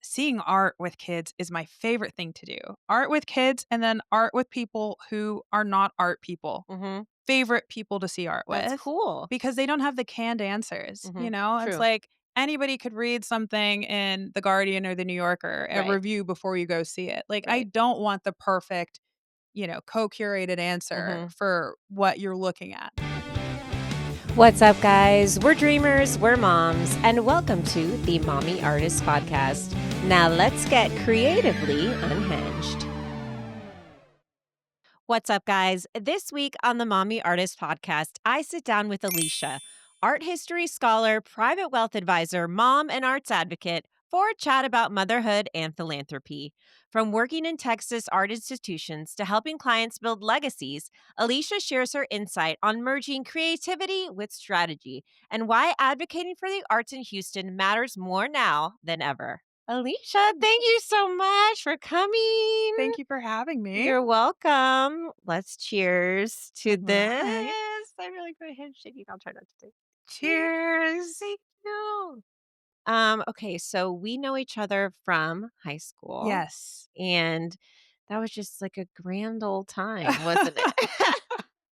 seeing art with kids is my favorite thing to do. Art with kids and then art with people who are not art people. Mhm. Favorite people to see art That's with cool. because they don't have the canned answers, you Mhm. know? It's True. like anybody could read something in The Guardian or The New Yorker, a Right. review before you go see it. Like, I Right. don't want the perfect, co-curated answer Mhm. for what you're looking at. What's up, guys? We're dreamers, we're moms, and welcome to the Mommy Artist Podcast. Now let's get creatively unhinged. What's up, guys? This week on the Mommy Artist Podcast, I sit down with Alecia, art history scholar, private wealth advisor, mom, and arts advocate, for a chat about motherhood and philanthropy. From working in Texas art institutions to helping clients build legacies, Alecia shares her insight on merging creativity with strategy and why advocating for the arts in Houston matters more now than ever. Alecia, thank you so much for coming. Thank you for having me. You're welcome. Let's cheers to All this. right. I really good handshaking. I'll try not to do. Cheers. Cheers. Thank you. Okay, so we know each other from high school, Yes. and that was just like a grand old time, wasn't it?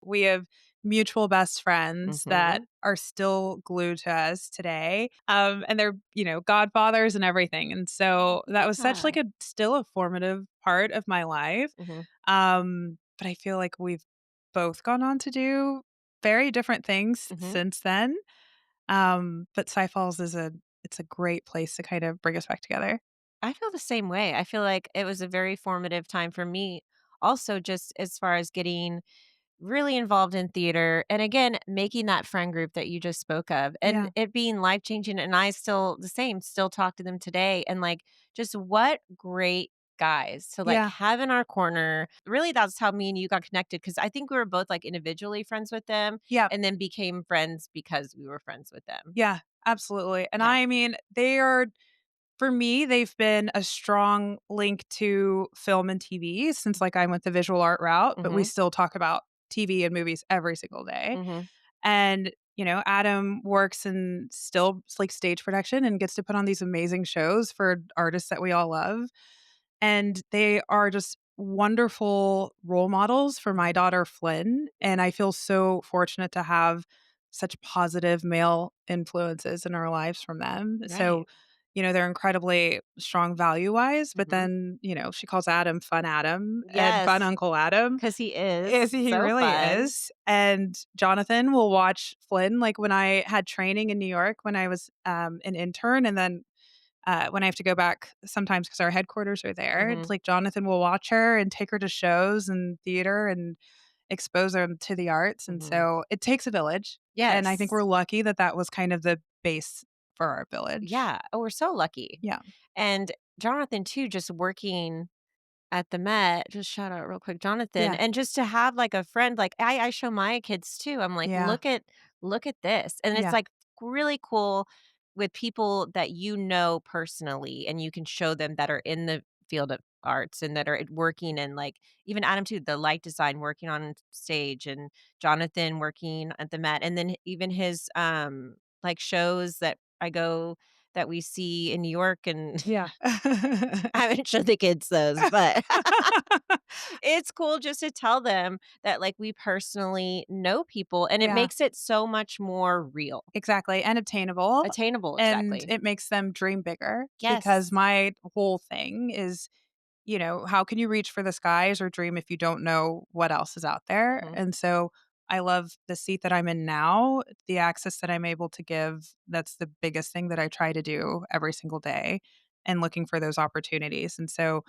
We have mutual best friends that Mhm. are still glued to us today. And they're, godfathers and everything. And so that was such Yeah. like still a formative part of my life. Mhm. But I feel like we've both gone on to do very different things Mhm. since then. But Cy Falls it's a great place to kind of bring us back together. I feel the same way. I feel like it was a very formative time for me. Also, just as far as getting really involved in theater and again making that friend group that you just spoke of and Yeah. it being life changing, and I still the same, still talk to them today, and like just what great guys to like Yeah. have in our corner. Really, that's how me and you got connected, because I think we were both like individually friends with them Yeah. and then became friends because we were friends with them. Yeah. Absolutely. And Yeah. I mean, they are for me, they've been a strong link to film and TV since, like, I went the visual art route, but we Mhm. still talk about TV and movies every single day. Mhm. And, Adam works in still, like, stage production and gets to put on these amazing shows for artists that we all love. And they are just wonderful role models for my daughter, Flynn, and I feel so fortunate to have such positive male influences in our lives from them. So, Right. they're incredibly strong value-wise, but Mhm. then, she calls Fun Adam and Fun Yes, Uncle Adam. because he is Is he so really fun. is. And Jonathan will watch Flynn, like, when I had training in New York when I was, an intern, and then when I have to go back sometimes because our headquarters are there, it's Mhm. like Jonathan will watch her and take her to shows and theater and expose her to the arts, and Mhm. so it takes a village, and I think Yes. we're lucky that that was kind of the base for our village. Yeah. Oh, we're so lucky. Yeah. And Jonathan too, just working at the Met, just shout out real quick, Jonathan, Yeah. and just to have like a friend, like I show my kids too. I'm like, Yeah. look at this. And it's Yeah. like really cool with people that you know personally and you can show them that are in the field of arts and that are working, and like even Adam too, the light design, working on stage, and Jonathan working at the Met, and then even his like shows that I go that we see in New York, and Yeah. I haven't showed the kids those, but it's cool just to tell them that, like, we personally know people, and it Yeah. makes it so much more real. Exactly, and obtainable, Attainable, and exactly. it makes them dream bigger because Yes. my whole thing is, how can you reach for the skies or dream if you don't know what else is out there? Mhm, And so I love the seat that I'm in now, the access that I'm able to give. That's the biggest thing that I try to do every single day and looking for those opportunities. And so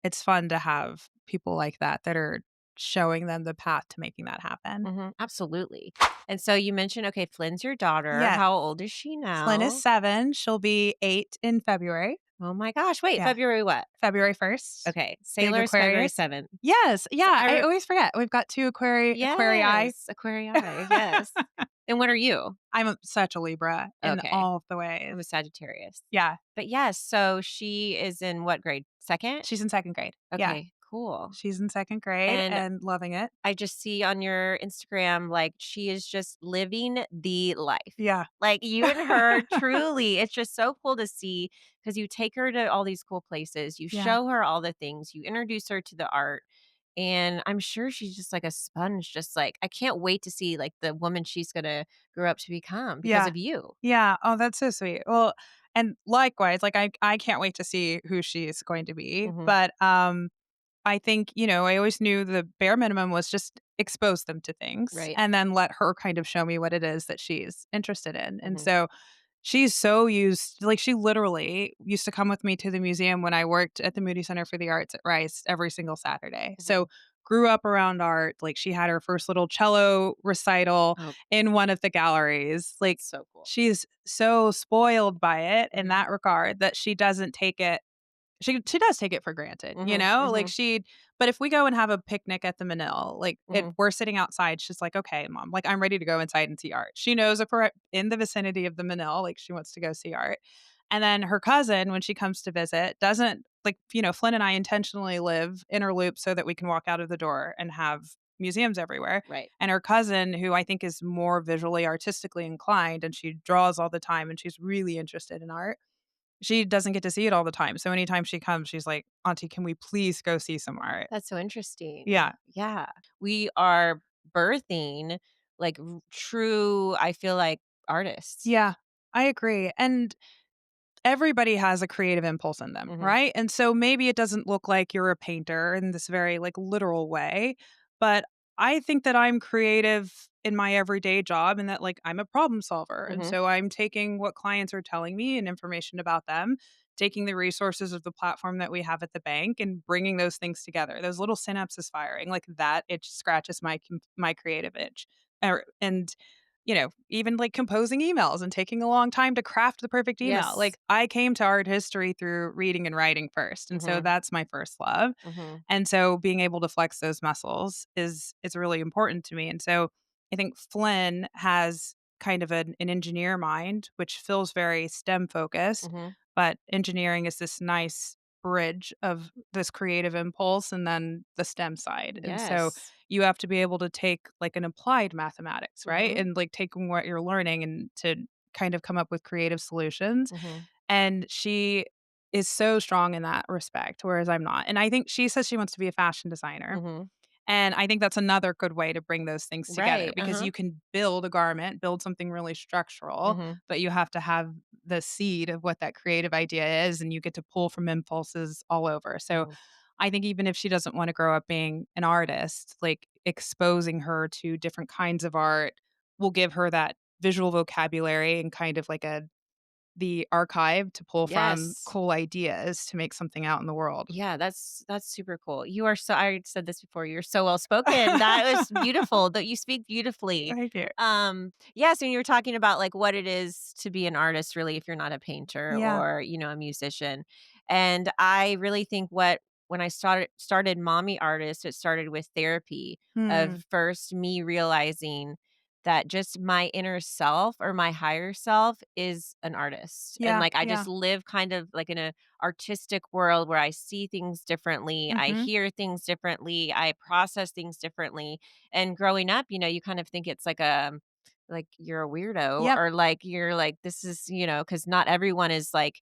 it's fun to have people like that that are showing them the path to making that happen. mhm, absolutely. And so you mentioned, okay, Flynn's your daughter. Yes. How old is she Flynn is now? 7. She'll be 8 in February. Oh my gosh, wait, Yeah. February what? February 1st. Okay, Big Sailor's February Aquarius. 7th. Yes. So Yeah, I always forget. We've got 2 aquarii. yes, Aquarii, yes. And what are you? Such a Libra in Okay, all of the ways. I'm a Sagittarius. Yeah. But yes, so she is in what grade? 2nd? She's in 2nd grade. Yeah. Okay, Cool. She's in 2nd grade And and loving it. I just see on your Instagram, like, she is just living the life. Yeah. Like, you and her, truly, it's just so cool to see because you take her to all these cool places, you Yeah. show her all the things, you introduce her to the art, and I'm sure she's just like a sponge, just like I can't wait to see, like, the woman she's gonna grow up to become because Yeah. of you. Yeah. Oh, that's so sweet. Well, and likewise, like, I can't wait to see who she's going to be, Mhm. but, I think, I always knew the bare minimum was just expose them to things Right. and then let her kind of show me what it is that she's interested in. And Mhm. so she's so used like, she literally used to come with me to the museum when I worked at the Moody Center for the Arts at Rice every single Saturday. So, Mhm. grew up around art, like, she had her first little cello recital Oh, in one of the galleries. Like, that's so cool. she's so spoiled by it in Mhm. that regard that she doesn't take it she does take it for granted, Mhm. Like, Mhm. but if we go and have a picnic at the Manil, like, if Mhm. we're sitting outside, she's like, "Okay, mom, like, I'm ready to go inside and see art." She knows if we're in the vicinity of the Manil, like, she wants to go see art. And then her cousin, when she comes to visit, doesn't like, Flynn and I intentionally live inner loop so that we can walk out of the door and have museums everywhere. Right. And her cousin, who I think is more visually artistically inclined, and she draws all the time, and she's really interested in art, she doesn't get to see it all the time, so anytime she comes, she's like, "Auntie, can we please go see some art?" That's so interesting. Yeah. Yeah. We are birthing, like, true, I feel like, artists. Yeah. I agree, and everybody has a creative impulse in them, Mhm. right? And so maybe it doesn't look like you're a painter in this very, like, literal way, but I think that I'm creative in my everyday job and that, like, I'm a problem solver, and Mhm. so I'm taking what clients are telling me and information about them, taking the resources of the platform that we have at the bank and bringing those things together. Those little synapses firing, like, that itch scratches my creative itch. And even like composing emails and taking a long time to craft the perfect email. Yes. Like I came to art history through reading and writing first. And so Mhm. that's my first love. Mhm. And so being able to flex those muscles is really important to me. And so I think Flynn has kind of an engineer mind, which feels very STEM focused, Mhm. but engineering is this nice bridge of this creative impulse and then the STEM side. And so Yes. you have to be able to take like an applied mathematics, right? Mhm. And like taking what you're learning and to kind of come up with creative solutions. Mhm. And she is so strong in that respect, whereas I'm not. And I think she says she wants to be a fashion designer. Mhm. And I think that's another good way to bring those things together Right. because Uh-huh. you can build a garment, build something really structural, Mhm. but you have to have the seed of what that creative idea is and you get to pull from impulses all over. So Mhm. I think even if she doesn't want to grow up being an artist, like exposing her to different kinds of art will give her that visual vocabulary and kind of like the archive to pull from Yes. cool ideas to make something out in the world. Yeah, that's super cool. You are so I said this before, you're so well spoken. That was beautiful, that you speak beautifully. Thank you. Yes, and you were talking about like what it is to be an artist really if you're not a painter Yeah. or, a musician. And I really think what when I started Mommy Artist, it started with therapy of Hmm. first me realizing that just my inner self or my higher self is an artist. And Yeah. like I Yeah. just live kind of like in a artistic world where I see things differently, I Mhm. hear things differently, I process things differently. And growing up, you kind of think it's like you're a weirdo Yep. or like you're like this is, cuz not everyone is like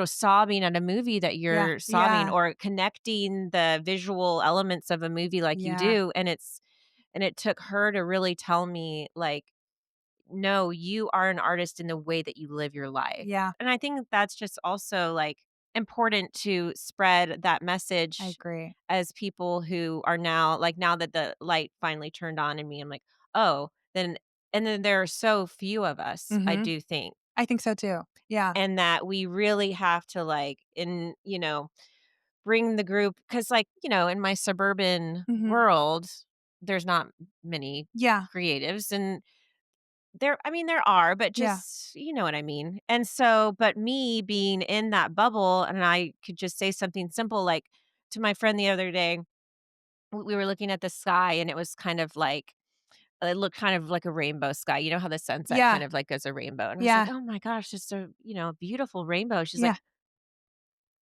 sobbing at a movie that Yeah. you're sobbing Yeah. or connecting the visual elements of a movie like you Yeah. do and it took her to really tell me like no, you are an artist in the way that you live your life. Yeah. And I think that's just also like important to spread that I message agree. as people who are now like now that the light finally turned on in me, I'm like, oh, then and then there are so few of us, I Mhm. do think. I think so too. Yeah. And that we really have to like bring the group because like, in my suburban Mhm. world, there's not many Yeah. creatives and there are, but Yeah. just you know what I mean. And so, but me being in that bubble and I could just say something simple like to my friend the other day, we were looking at the sky and it was kind of like it looked kind of like a rainbow sky. You know how the sunset Yeah. kind of like goes a rainbow. And I was like, Yeah. "Oh my gosh, just a, beautiful rainbow." She's like,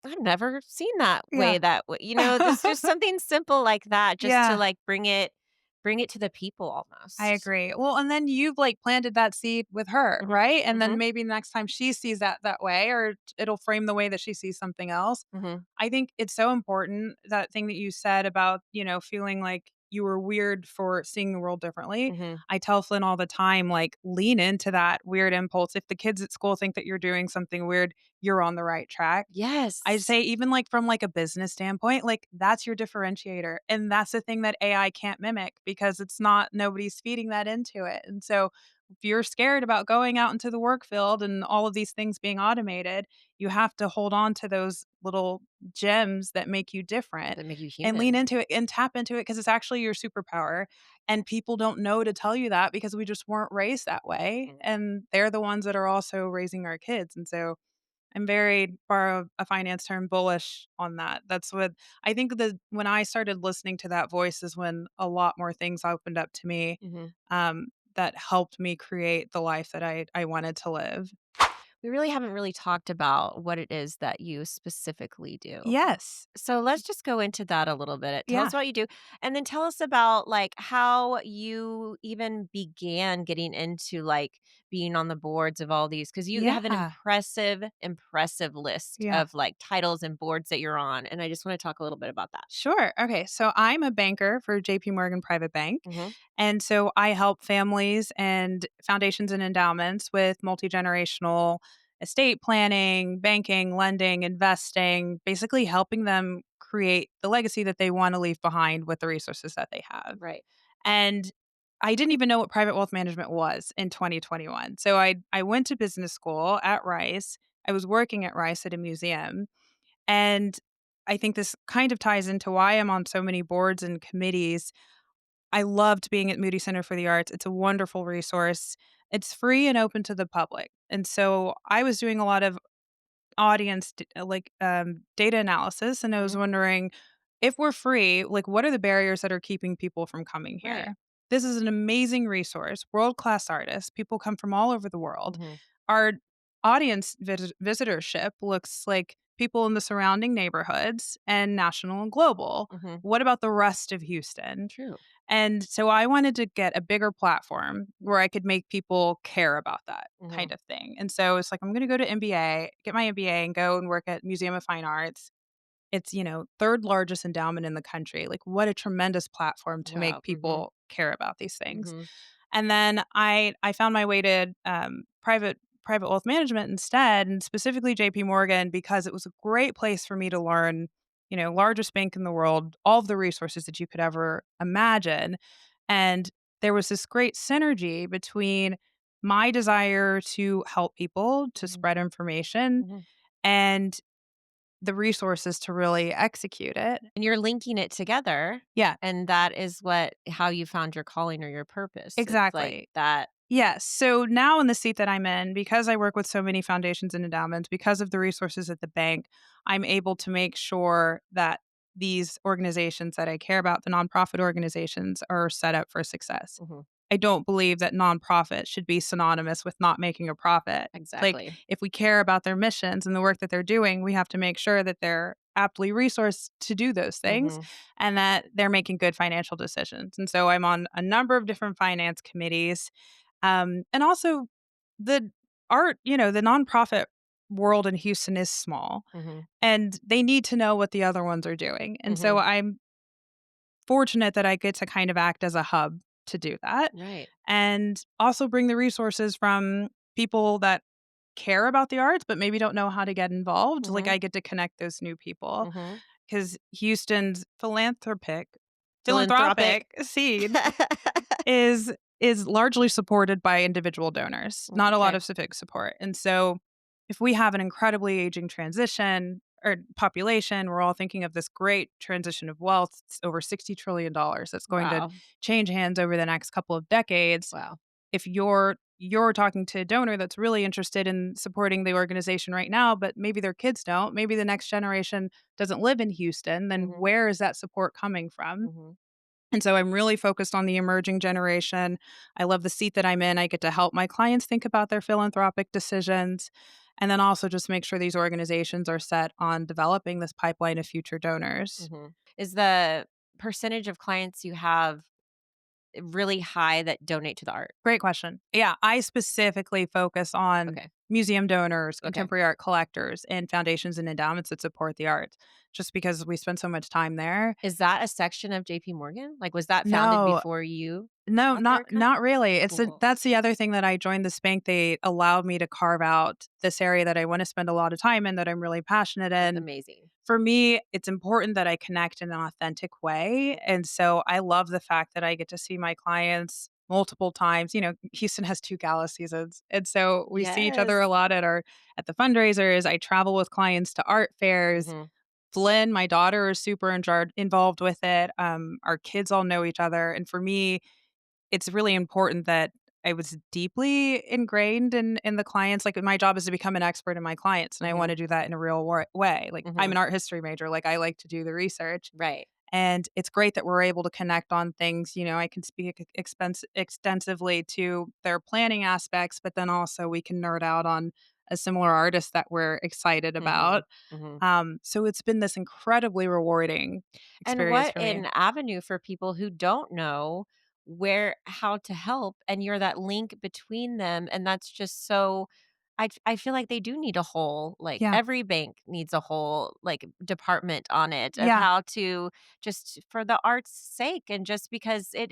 Yeah. I've never seen that Yeah. way there's just something simple like that just to, Yeah. like, bring it to the people I almost. agree. Well, and then you've, like, planted that seed with her, Mhm, right? And then mhm, maybe next time she sees that way or it'll frame the way that she sees something else. mhm, I think it's so important, that thing that you said about, feeling like you were weird for seeing the world differently. mhm. I tell Flynn all the time, like, lean into that weird impulse. If the kids at school think that you're doing something weird, you're on the right track. I'd Yes. say even, like, from, like, a business standpoint, like, that's your differentiator, and that's the thing that AI can't mimic because it's not nobody's feeding that into it, and so, if you're scared about going out into the work field and all of these things being automated, you have to hold on to those little gems that make you different That make you and lean human. into it and tap into it because it's actually your superpower, and people don't know to tell you that because we just weren't raised that way, Mhm, and they're the ones that are also raising our kids, and so I'm very, borrow a finance term, bullish on that. That's what I think when I started listening to that voice is when a lot more things opened up to me, mhm. that helped me create the life that I wanted to live. We really haven't really talked about what it is that you specifically do. Yes. So let's just go into that a little bit. Tell us Yeah. what you do, and then tell us about, like, how you even began getting into, like, being on the boards of all these, because you have an Yeah. impressive list Yeah. of, like, titles and boards that you're on, and I just wanna talk a little bit about that. Sure. Okay. So I'm a banker for JP Morgan Private Bank. Mhm, And so I help families and foundations and endowments with multi generational estate planning, banking, lending, investing, basically helping them create the legacy that they want to leave behind with the resources that they have. right, And I didn't even know what private wealth management was in 2021. So I went to business school at Rice. I was working at Rice at a museum and I think this kind of ties into why I'm on so many boards and committees. I loved being at Moody Center for the Arts. It's a wonderful resource. It's free and open to the public. And so I was doing a lot of data analysis, and I was mhm, wondering if we're free, like, what are the barriers that are keeping people from coming right, here? This is an amazing resource, world-class artists, people come from all over the world. mhm, Our audience visitorship looks like people in the surrounding neighborhoods and national and global. mhm, What about the rest of Houston? true, And so I wanted to get a bigger platform where I could make people care about that mhm, kind of thing. And so it's like, I'm going to go to MBA, get my MBA and go and work at Museum of Fine Arts. It's, third largest endowment in the country. Like, what a tremendous platform to wow, make mhm, people care about these things. mhm, And then I found my way to private wealth management instead, and specifically JP Morgan because it was a great place for me to learn, largest bank in the world, all of the resources that you could ever imagine. And there was this great synergy between my desire to help people, to mhm, spread information, mhm. and the resources to really execute it. And you're linking it together, Yeah, and that is how you found your calling or your purpose. It's like exactly. that. Yes. So now in the seat that I'm in, because I work with so many foundations and endowments, because of the resources at the bank, I'm able to make sure that these organizations that I care about, the nonprofit organizations, are set up for success. Mhm, I don't believe that nonprofit should be synonymous with not making a profit. Like, exactly. if we care about their missions and the work that they're doing, we have to make sure that they're aptly resourced to do those things Mhm, and that they're making good financial decisions. And so I'm on a number of different finance committees. And also the the nonprofit world in Houston is small mhm, and they need to know what the other ones are doing. And so mhm. I'm fortunate that I get to kind of act as a hub to do that Right. and also bring the resources from people that care about the arts but maybe don't know how to get involved. Like, Mhm, I get to connect those new people mhm. because Houston's Philanthropic. philanthropic scene is largely supported by individual donors, not a lot Okay. of civic support. And so if we have an incredibly aging transition or population, we're all thinking of this great transition of wealth. It's over $60 trillion dollars that's going to Wow, change hands over the next couple of decades. wow. If you're talking to a donor that's really interested in supporting the organization right now, but maybe their kids don't, maybe the next generation doesn't live in Houston, then Mhm, where is that support coming from? mhm, And so I'm really focused on the emerging generation. I love the seat that I'm in. I get to help my clients think about their philanthropic decisions. and then also just make sure these organizations are set on developing this pipeline of future donors. Is the percentage of clients you have really high that donate to the art? Great question. Yeah, I specifically focus on Okay. museum donors, Okay. contemporary art collectors, and foundations and endowments that support the arts, just because we spend so much time there. Is that a section of JP Morgan? Like, was that founded No, before you no, got their account? not really. Cool. That's the other thing that I joined this bank. They allowed me to carve out this area that I want to spend a lot of time in, that I'm really passionate That's in. amazing. For me, it's important that I connect in an authentic way. And so I love the fact that I get to see my clients multiple times. Houston has 2 gala seasons. And so we see each other Yes. a lot at the fundraisers. I travel with clients to art fairs. Mhm. Flynn, my daughter, is super involved with it. Our kids all know each other. And for me, it's really important that I was deeply ingrained in the clients. Like, my job is to become an expert in my clients, and I Mhm. wanna do that in a real way. Like, I'm Mhm. an art history major, like, I like to do the research, Right. and it's great that we're able to connect on things. I can speak extensively to their planning aspects, but then also we can nerd out on a similar artist that we're excited about. Mhm. Mhm. So it's been this incredibly rewarding And experience what for me. an avenue for people who don't know how to help, and you're that link between them, and that's just so I feel like they do need a whole, like, Yeah. every bank needs a whole, like, department on it of Yeah. how to, just for the art's sake, and just because it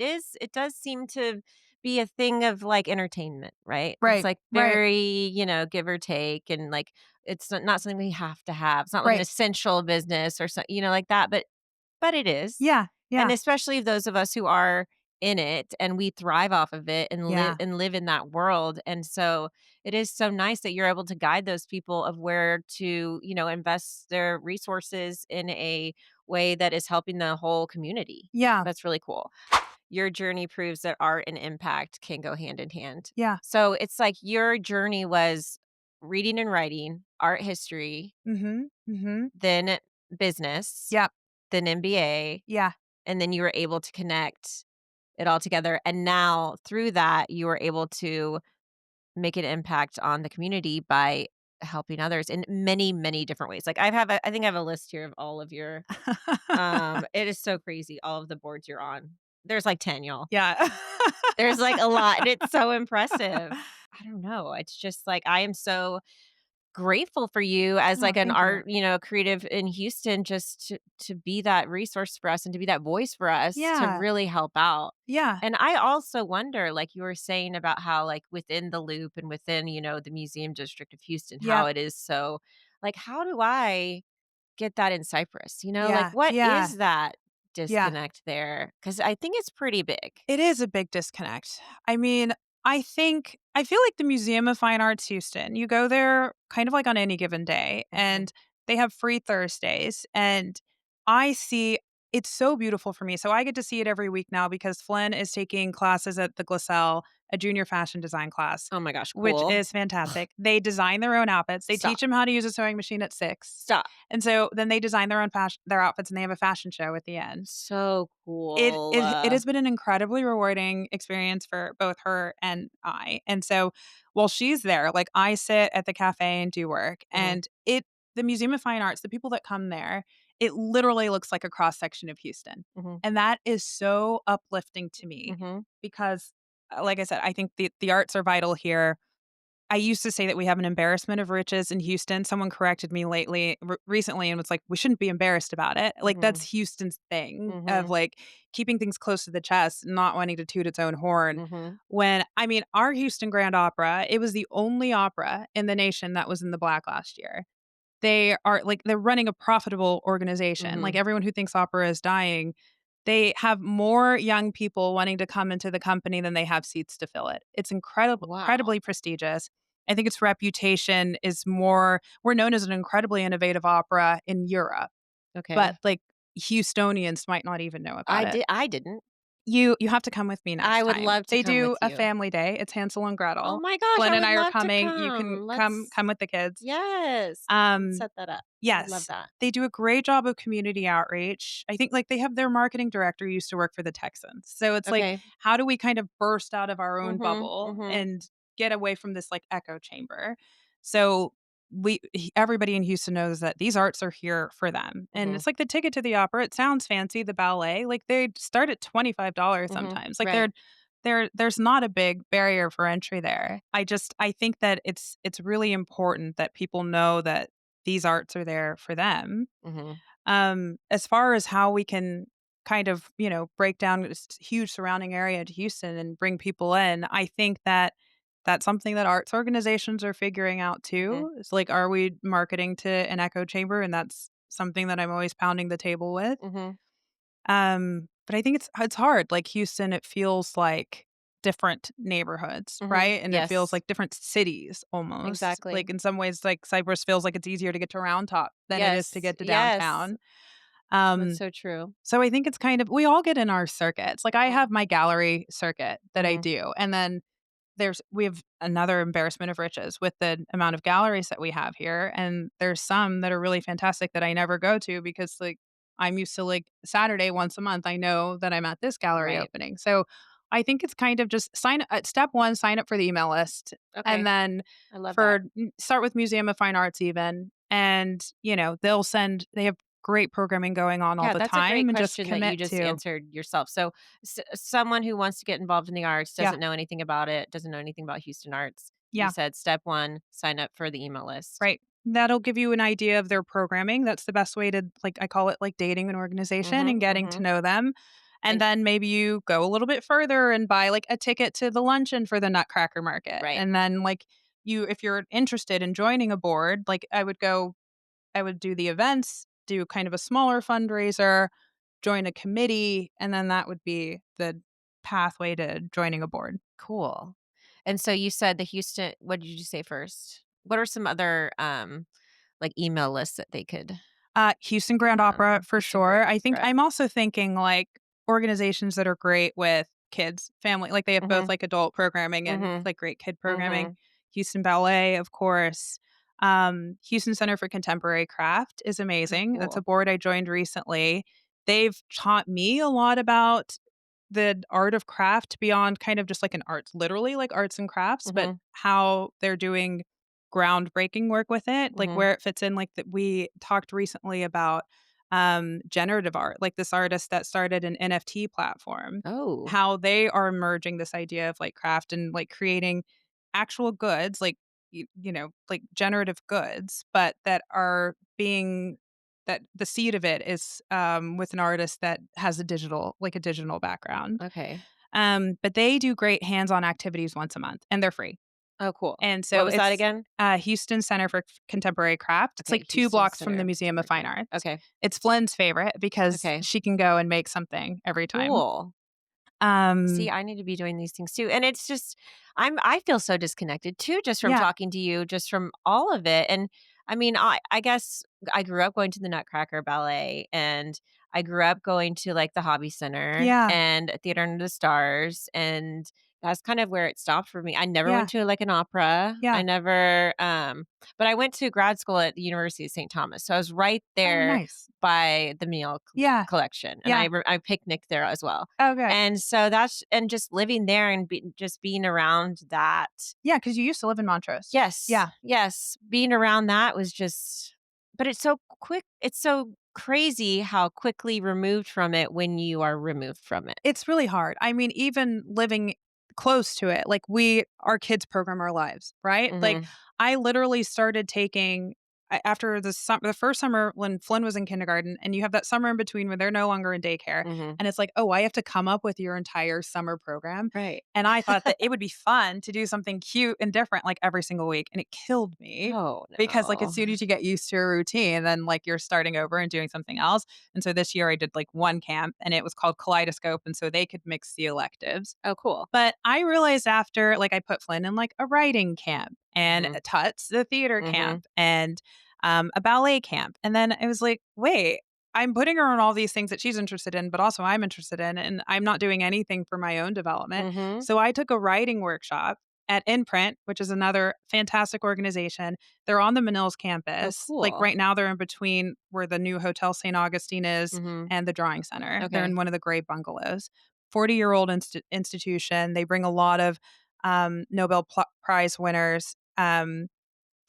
does seem to be a thing of, like, entertainment, right? It's, Right. like, Right. very, give or take, and, like, it's not something we have to have. It's not like an Right. essential business or like that, but it is. Yeah. And Yeah. especially those of us who are in it and we thrive off of it Yeah. and live in that world. And so it is so nice that you're able to guide those people of where to, invest their resources in a way that is helping the whole community. Yeah. That's really cool. Your journey proves that art and impact can go hand in hand. Yeah. So it's like your journey was reading and writing, art history, Mhm. Mhm. then business, Yep. then MBA, Yeah. and then you were able to connect it all together, and now through that, you were able to make an impact on the community by helping others in many, many different ways. Like, I think I have a list here of all of your, it is so crazy, all of the boards you're on. There's like 10, y'all. Yeah. There's, like, a lot, and it's so impressive. I don't know, it's just, like, I am so grateful for you as, Oh, like, an thank you. art, creative in Houston, just to be that resource for us and to be that voice for us to Yeah. really help out. Yeah. And I also wonder, like you were saying about how, like, within the loop and within, the museum district of Houston, how Yep. it is so, like, how do I get that in Cyprus? Like, Yeah. what Yeah. is that Yeah. disconnect there? Because I think it's pretty big. It is a big disconnect. I mean, I feel like the Museum of Fine Arts Houston, you go there kind of like on any given day, Mhm. and they have free Thursdays, and I see it's so beautiful for me. So I get to see it every week now because Flynn is taking classes at the Glasell, a junior fashion design class, Oh my gosh, which cool. is fantastic. They design their own outfits. They Stop. teach them how to use a sewing machine at 6. Stop. And so then they design their outfits, and they have a fashion show at the end. So It cool. it it has been an incredibly rewarding experience for both her and I, and so while she's there, like, I sit at the cafe and do work, Mhm. and the Museum of Fine Arts, the people that come there, it literally looks like a cross section of Houston, Mhm. and that is so uplifting to me Mhm. because, like I said, I think the arts are vital here. I used to say that we have an embarrassment of riches in Houston. Someone corrected me recently and was like, "We shouldn't be embarrassed about it." Like, that's Mhm. Houston's thing of, Mhm. like, keeping things close to the chest, not wanting to toot its own horn. Mhm. When I mean, our Houston Grand Opera, it was the only opera in the nation that was in the black last year. They're running a profitable organization. Like, Mhm. everyone who thinks opera is dying, they have more young people wanting to come into the company than they have seats to fill it. It's Wow. incredibly prestigious. I think its reputation is more we're known as an incredibly innovative opera in Europe, but, Okay. like, Houstonians might not even know about it. I didn't. You have to come with me I next would time. love to They come do with a you. family day. It's Hansel and Oh Gretel. my gosh, I Flynn and would I are love to coming. You can come. come with the kids. Yes. Let's Um set that up. I would love Yes. that. They do a great job of community outreach. I think, like, they have their marketing director used to work for the Texans. So it's like, Okay. how do we kind of burst out of our own Mhm. bubble Mhm. and get away from this, like, echo chamber? So everybody in Houston knows that these arts are here for them. And Mhm. it's like the ticket to the opera, it sounds fancy, the ballet, like they start at $25 Mhm. sometimes. Like Right. there's not a big barrier for entry there. I think that it's really important that people know that these arts are there for them. Mhm. As far as how we can kind of, break down this huge surrounding area to Houston and bring people in, I think that that's something that arts organizations are figuring out Mhm. too. It's like, are we marketing to an echo chamber? And that's something that I'm always pounding the table with. Mhm. But I think it's hard. Like Houston, it feels like different neighborhoods, Mhm. right? And it feels Yes. like different cities almost. Exactly. Like in some ways, like Cypress feels like it's easier to get to Round Top than it is to Yes. get to Yes. downtown. That's Um, so true. so I think it's kind of we all get in our circuits. Like I Mhm. have my gallery circuit that I Mhm. do, and then we have another embarrassment of riches with the amount of galleries that we have here, and there's some that are really fantastic that I never go to because, like, I'm used to, like, Saturday once a month, I know that I'm at this gallery Right. opening. So, I think it's kind of just step 1, sign up for the email list, and Okay. then I love that. start with Museum of Fine Arts even, and, they have great programming going on all Yeah, the that's a great time and just question that you commit just to answered yourself. So, someone who wants to get involved in the arts yeah, doesn't know anything about it, doesn't know anything about Houston arts. You yeah. said step one, sign up for the email list. Right. That'll give you an idea of their programming. That's the best way to like I call it like dating an organization and Mhm. getting to Mhm. know them. And And then maybe you go a little bit further and buy like a ticket to the luncheon for the Nutcracker Market. right. And then like you if you're interested in joining a board, like I would do the events, do kind of a smaller fundraiser, join a committee, and then that would be the pathway to joining a board. Cool. And so you said the Houston what did you say first? What are some other like email lists that they could Houston Grand Opera for Houston Great sure. I think Correct. I'm also thinking, like, organizations that are great with kids, family like, they have both, Mhm. like, adult programming and, Mhm. like, great kid programming. Mhm. Houston Ballet, of course. Houston Center for Contemporary Craft is Oh, amazing. That's a cool. board I joined recently. They've taught me a lot about the art of craft beyond kind of just like an arts literally like arts and crafts, but Mhm. how they're doing groundbreaking work with it, like Mhm. where it fits in, like that we talked recently about generative art, like this artist that started an NFT platform, Oh, how they are merging this idea of like craft and like creating actual goods, like like generative goods, but that are being that the seed of it is with an artist that has a digital background. okay. But they do great hands-on activities once a month, and they're free. Oh, cool. And What so was that it's again? Houston Center for Contemporary Craft. It's Okay, like 2 Houston blocks from the Center for Museum of Contemporary Fine Craft. Arts. Okay. It's Flynn's favorite because Okay. she can go and make something every time. Cool. See, Um, I need to be doing these things too. And it's just I feel so disconnected too just from yeah, talking to you, just from all of it. And I mean, I guess I grew up going to the Nutcracker Ballet and I grew up going to like the Hobby Center yeah, and Theater Under the Stars and that's kind of where it stopped for me. I never yeah, went to like an opera. I yeah. never but I went to grad school at the University of St. Thomas. So I was right Oh, there nice. by the meal Yeah, collection and yeah. I picnicked there as well. Oh, good. And so that's and just living there and just being around that. Yeah, because you used to live in Montrose. Yes, Yeah. yes, being around that was just but it's so quick it's so crazy how quickly removed from it when you are removed from it. It's really hard. I mean, even living close to it, like our kids program our lives, right? Like Mhm, I literally started taking after the first summer when Flynn was in kindergarten, and you have that summer in between where they're no longer in daycare, mhm. and it's like, oh, I have to come up with your entire summer program. Right. And I thought that it would be fun to do something cute and different like every single week, and it killed me Oh, because like as no. soon as you get used to a routine, then like you're starting over and doing something else. And so this year I did like one camp and it was called Kaleidoscope. And so they could mix the electives. Oh, cool. But I realized after, like, I put Flynn in like a writing camp and Mhm, a Tuts, the theater mhm, camp, and a ballet camp. And then I was like, wait, I'm putting her on all these things that she's interested in, but also I'm interested in. And I'm not doing anything for my own development. mhm. So I took a writing workshop at Imprint, which is another fantastic organization. They're on the Manils Oh, campus. Like cool. right now, they're in between where the new Hotel St. Augustine is Mhm. and the Drawing Center. They're Okay. in one of the gray bungalows. 40-year-old institution. They bring a lot of Nobel Prize winners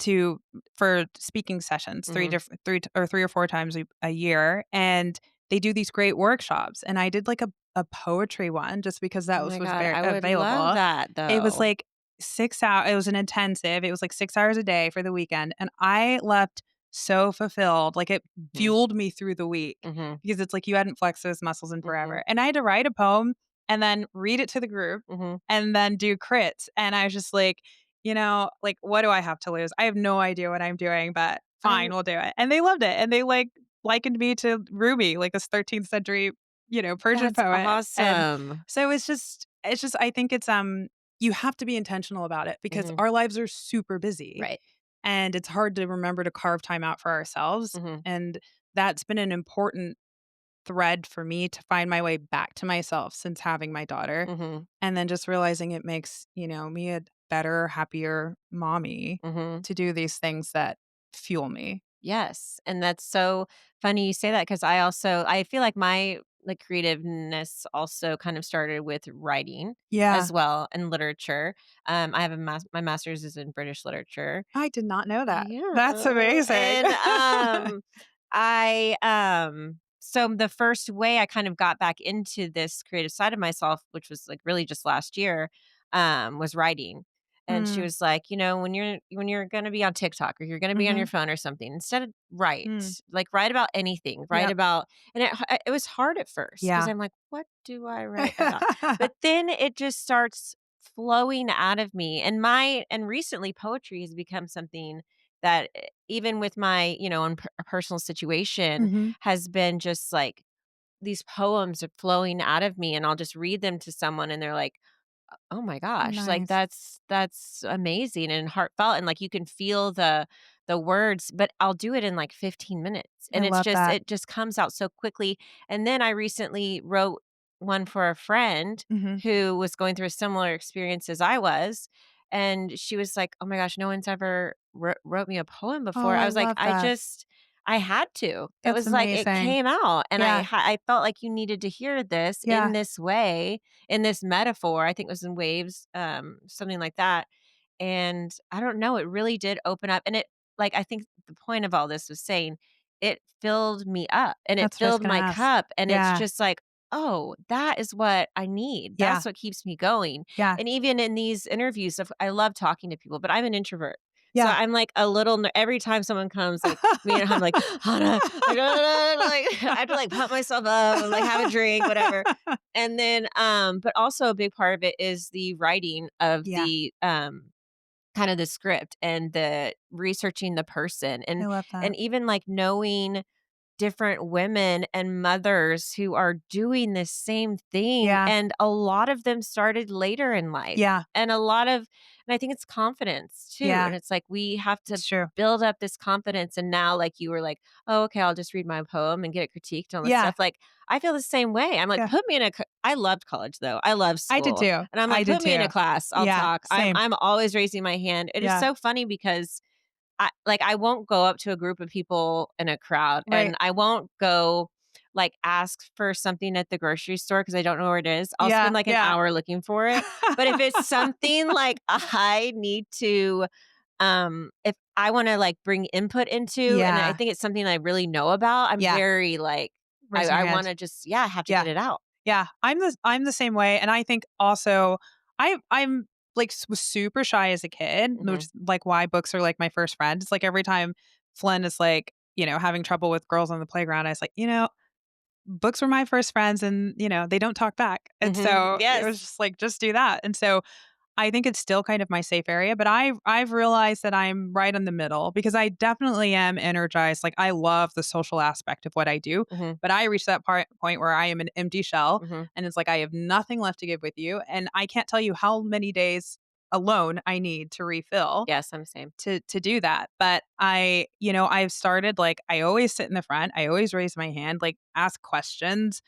to for speaking sessions, Mhm. 3 or 4 times a year, and they do these great workshops, and I did, like, a poetry one just because Oh that my was god, very I would love available. that It was, though. like, 6 hours. It was an intensive, it was, like, 6 hours a day for the weekend, and I left so fulfilled, like, it Mhm. fueled me through the week Mhm. because it's like you hadn't flexed those muscles in Mhm. forever, and I had to write a poem and then read it to the group Mhm. and then do crits, and I was just like, like, what do I have to lose? I have no idea what I'm doing, but fine, I we'll do it. And they loved it. And they likened me to Rumi, like this 13th century, Persian That's poet. And awesome. so it's just I think it's you have to be intentional about it because Mhm. our lives are super busy Right. and it's hard to remember to carve time out for ourselves. Mhm. And that's been an important thread for me to find my way back to myself since having my daughter. Mhm. And then just realizing it makes, me a better, happier mommy Mhm. to do these things that fuel me. Yes, and that's so funny you say that because I feel like my, like, creativeness also kind of started with writing Yeah. as well and literature. I have my master's is in British literature. I did not know that. Yeah, That's amazing. and, so the first way I kind of got back into this creative side of myself, which was, like, really just last year, was writing. And she Mm, was like, "When you're gonna be on TikTok or you're gonna be on your mhm, phone or something, instead of write. mm. Like, write about anything. Write Yep. about." And it was hard at first because 'cause Yeah. I'm like, "What do I write about?" But then it just starts flowing out of me, and recently poetry has become something that, even with my, own personal situation, Mhm. has been just like these poems are flowing out of me, and I'll just read them to someone and they're like, "Oh my gosh, like Nice. that's amazing and heartfelt," and, like, you can feel the words, but I'll do it in, like, 15 minutes, I and love that. it just comes out so quickly. And then I recently wrote one for a friend Mhm. who was going through a similar experience as I was, and she was like, "Oh my gosh, no one's ever wrote me a poem before." Oh, I I was like, love that. I had to. It That's was like it amazing. came out, and Yeah. I felt like you needed to hear this in Yeah. this way, in this metaphor. I think it was in waves, something like that. And I don't know, it really did open up, and I think the point of all this was saying it filled me up and it That's what I was filled gonna my ask. cup. And it's Yeah. just like, oh, that is what I need. Yeah. That's what keeps me going. Yeah. And even in these interviews, I love talking to people, but I'm an introvert. So Yeah. I'm like a little, every time someone comes, like me and I'm like, Hannah, like, I have to like pump myself up and like have a drink, whatever. And then, but also a big part of it is the writing of Yeah. the, kind of the script and the researching the person, I love that. and even like knowing different women and mothers who are doing the same thing, Yeah. and a lot of them started later in life, Yeah. and I think it's confidence too, Yeah. and it's like we have to It's true. build up this confidence. And now, like, you were like, "Oh, okay, I'll just read my poem and get it critiqued and all this Yeah. stuff." Like, I feel the same way. I'm like, Yeah. "Put me in a I loved college though. I love I did school." too. And I'm I like, did "Put me in a too. class, I'll Yeah. talk." Same. I'm always raising my hand. It is Yeah. so funny because I won't go up to a group of people in a crowd, Right. and I won't go, like, ask for something at the grocery store because I don't know where it is. I'll spend, Yeah. like, an Yeah. hour looking for it. But if it's something, like, I need to, if I wanna, like, bring input into, and I Yeah. think it's something I really know about, I'm Yeah. very, like, Raise your I hand. wanna just, yeah, I have to Yeah. get it out. Yeah. I'm the same way, and I think also I'm, like, was super shy as a kid, which Mhm. is, like, why books are, like, my first friend. It's like every time Flynn is, like, having trouble with girls on the playground, I was like, books were my first friends and, they don't talk back. And Mhm. so it was Yes. just like, just do that. And so I think it's still kind of my safe area, but I've realized that I'm right in the middle because I definitely am energized. Like I love the social aspect of what I do, Mhm. but I reached that point where I am an empty shell Mhm. and it's like I have nothing left to give with you and I can't tell you how many days alone I need to refill Yes, I'm same. to do that. But I've started like I always sit in the front, I always raise my hand, like ask questions,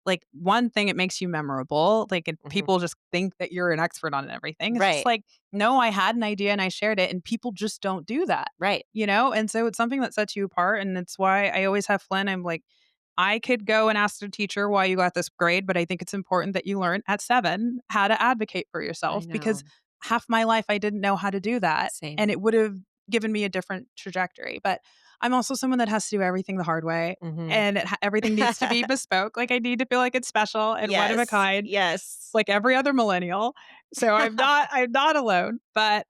like, one thing, it makes you memorable, like, and Mhm. people just think that you're an expert on everything. It's just Right. like, no, I had an idea and I shared it, and people just don't do that, Right. And so it's something that sets you apart, and it's why I always have Flynn. I'm like, I could go and ask the teacher why you got this grade, but I think it's important that you learn at 7 how to advocate for I yourself because know. half my life I didn't know how to do that, Same. and it would have given me a different trajectory. But I'm also someone that has to do everything the hard way, Mhm. and everything needs to be bespoke. Like, I need to feel like it's special and one of a Yes. kind, Yes. like every other millennial. So I'm not alone, but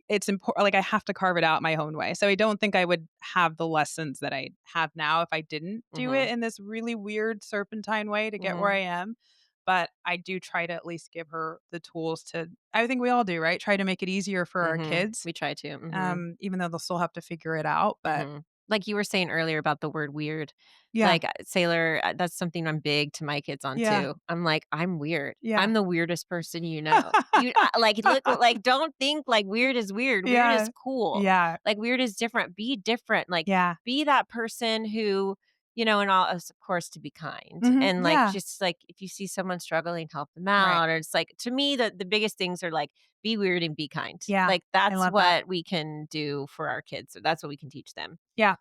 it's important, like, I have to carve it out my own way. So I don't think I would have the lessons that I have now if I didn't do it Mhm. in this really weird serpentine way to get where I Mhm. am. But I do try to at least give her the tools to, I think we all do, right? Try to make it easier for our Mhm. kids, We try to. Mhm. even though they'll still have to figure it out. But Mhm. Like you were saying earlier about the word weird. yeah, Like, sailor, that's something I'm big to my kids on yeah, too. I'm like, "I'm weird. yeah. I'm the weirdest person you know." You like, look like, don't think like weird is weird. Weird is Yeah. cool. Yeah. Like, weird is different. Be different. Like, Yeah. be that person who, and all of course, to be kind. Mhm. And, like, Yeah. just, like, if you see someone struggling, help them Right. out. Or it's like, to me, the biggest things are, like, be weird and be kind. Yeah. Like, I that's love that. what we can do for our kids. So that's what we can teach them. Yeah.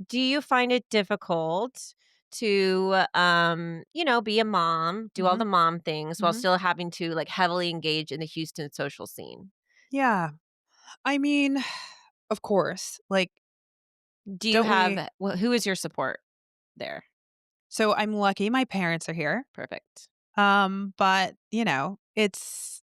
Do you find it difficult to, be a mom, do all the Mhm. mom things while Mhm. still having to, like, heavily engage in the Houston social scene? Yeah. I mean, of course, like, Do you don't have we who is your support there? so I'm lucky my parents are here. Perfect. But, it's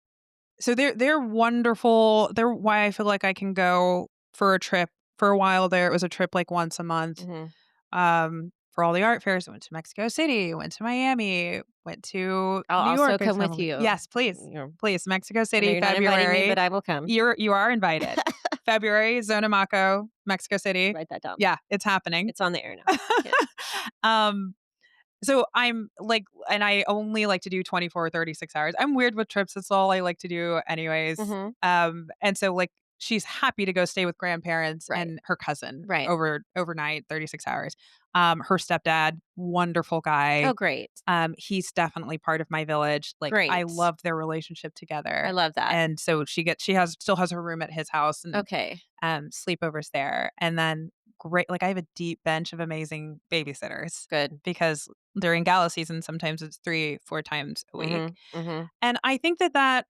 so they're wonderful. They're why I feel like I can go for a trip. For a while there, it was a trip like once a month. Mhm. For all the art fairs, I went to Mexico City, went to Miami, went to I'll New also York come with recently. you. Yes, please. You're Please, Mexico I know City, you're not inviting me, but February. I will come. You are invited. February, Zonamaco, Mexico City. Write that down. Yeah, it's happening. It's on the air now. Yeah. um, so I'm like, and I only like to do 24 or 36 hours. I'm weird with trips. That's all I like to do anyways. Mhm. And so like she's happy to go stay with grandparents Right. and her cousin Right. overnight, 36 hours. Her stepdad, wonderful guy. Oh, great. He's definitely part of my village. Like I Great. love their relationship I together. love that. And so she has still has her room at his house, and Okay. sleepovers there. And then great, like I have a deep bench of amazing babysitters Good. because during gala season, sometimes it's 3, 4 times a week. Mhm. Mhm. And I think that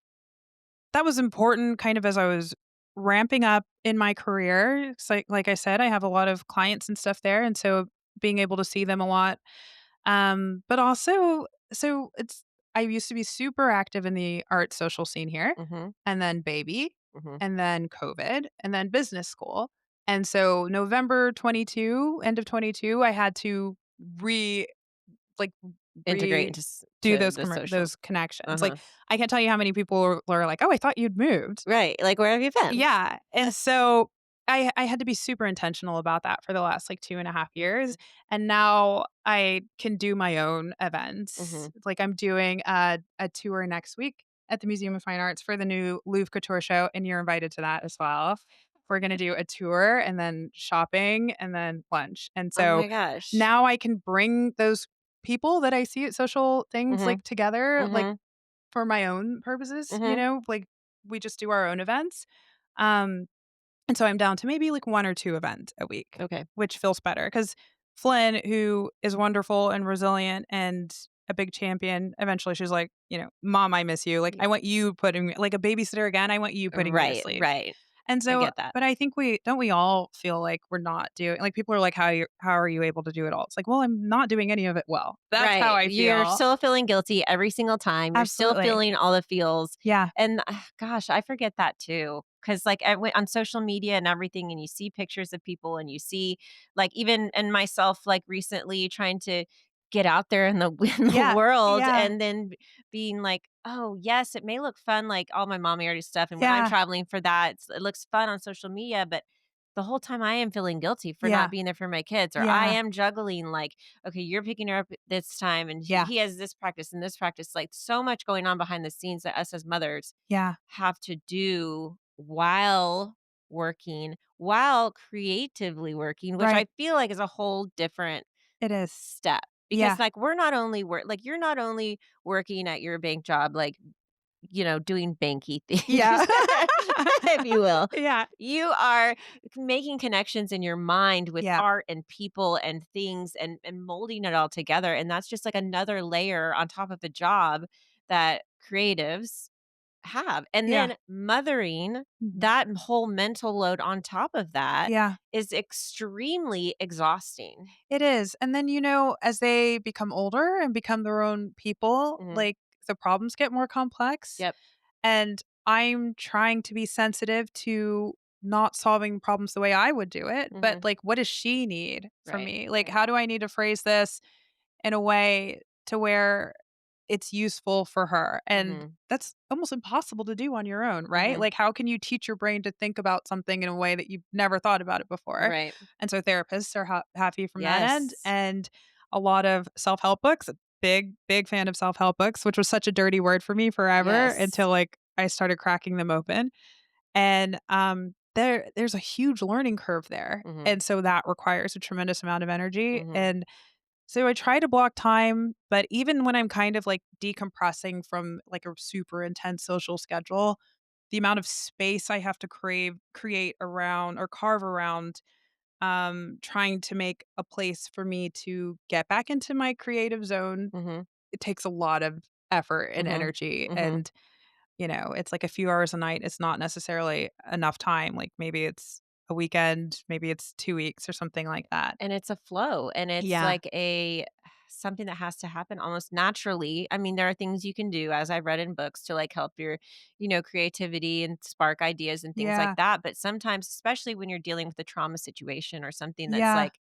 was important kind of as I was ramping up in my career. So, like I said, I have a lot of clients and stuff there. And so being able to see them a lot. But also, so it's, I used to be super active in the art social scene here, Mhm. and then baby, Mhm. and then COVID, and then business school. And so November 22, end of 22, I had to re like Integrate redo into to the social. those connections. Like Uh-huh. I can't tell you how many people were like, "Oh, I thought you'd moved." Right, like, where have you been? Yeah, and so I had to be super intentional about that for the last, like, 2.5 years, and now I can do my own events. Mhm. Like, I'm doing a tour next week at the Museum of Fine Arts for the new Louvre Couture show, and you're invited to that as well. We're gonna do a tour and then shopping and then lunch, and Oh so my gosh. now I can bring those people that I see at social things, like, Mhm. together, like, Mhm. for my own purposes, Mhm. like, we just do our own events. Um, and so I'm down to maybe, like, 1 or 2 events a week, Okay. which feels better because Flynn, who is wonderful and resilient and a big champion, eventually she's like, "Mom, I miss you. Like, Y I want you putting me like a babysitter again, I want you putting me to Right, sleep." right. And I so get that. but I think we all feel like we're not doing, like, people are like, how are you able to do it all?" It's like, "Well, I'm not doing any of it well." That's how Right. I You're feel. still feeling guilty every single time. You're still Absolutely. feeling all the feels. Yeah. And gosh, I forget that too. Cause like I went on social media and everything, and you see pictures of people and you see like even and myself like recently trying to get out there in the in the Yeah. world Yeah. and then being like, oh yes, it may look fun, like all my mommy already stuff. And when I'm Yeah. traveling for that, it looks fun on social media, but the whole time I am feeling guilty for not Yeah. being there for my kids, or I Yeah. am juggling like, okay, you're picking her up this time and Yeah. he has this practice and this practice, like so much going on behind the scenes that us as mothers Yeah. have to do while working, while creatively working, which I Right. feel like is a whole different It is. step. Because Yeah. like we're not only like you're not only working at your bank job, like doing banky things, Yeah. if you will. Yeah. You are making connections in your mind with Yeah. art and people and things and molding it all together. And that's just like another layer on top of the job that creatives have. And Yeah. then mothering, Mhm. that whole mental load on top of that Yeah. is extremely exhausting. It is. And then, as they become older and become their own people, Mhm. like the problems get more complex. Yep. And I'm trying to be sensitive to not solving problems the way I would do it, but Mhm. like, what does she need from Right. me? Like, Right. how do I need to phrase this in a way to where it's useful for her? And Mhm. that's almost impossible to do on your own, right? Mhm. Like, how can you teach your brain to think about something in a way that you've never thought about it before? Right. And so therapists are happy from that end. Yes. And a lot of self help books, a big, big fan of self help books, which was such a dirty word for me forever Yes. until like I started cracking them open. And there's a huge learning curve there. Mhm. And so that requires a tremendous amount of energy. Mhm. And so I try to block time, but even when I'm kind of like decompressing from like a super intense social schedule, the amount of space I have to create around or carve around trying to make a place for me to get back into my creative zone, Mhm. it takes a lot of effort and Mhm. energy. Mhm. And, it's like a few hours a night. It's not necessarily enough time. Like maybe it's a weekend, maybe it's 2 weeks or something like that. And it's a flow, and it's Yeah. like a something that has to happen almost naturally. I mean, there are things you can do, as I've read in books, to like help your, creativity and spark ideas and things like Yeah. that. But sometimes, especially when you're dealing with a trauma situation or something that's Yeah. like